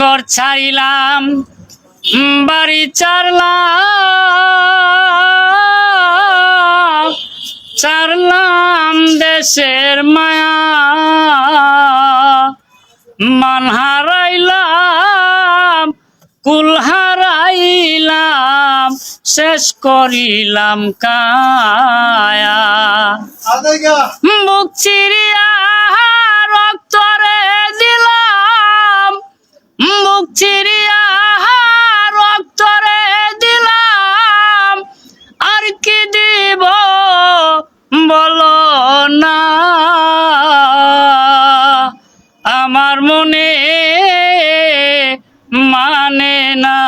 ঘর ছাড়িলাম বাড়ি চারলাম দেশের মায়া মান হারাইলাম কুল হারাইলাম শেষ করিলাম কায়া বুক চিরিয়া রক্তরে দিলাম বুক চিরিয়া রক্তরে দিলাম আর কি দিব বলো না আমার মনে মানে না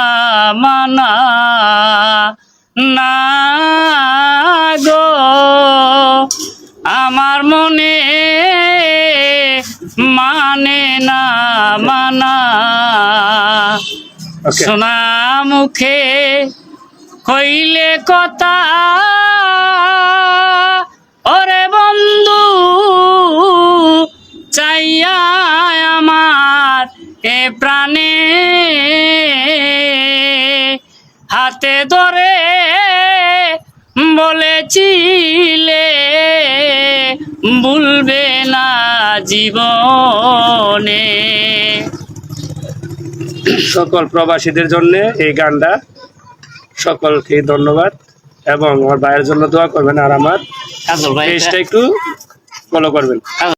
মানা না গো আমার মনে মানে না মানা সোনা মুখে কইলে কথা ওরে বন্ধু চাইয়া আমার এ প্রাণে হাতে ধরে বলেছিলে ভুলবে না জীবনে। সকল প্রবাসীদের জন্য এই গানটা, সকলকে ধন্যবাদ এবং আমার ভাইয়ের জন্য দোয়া করবেন আর আমার পেজটা একটু ফলো করবেন।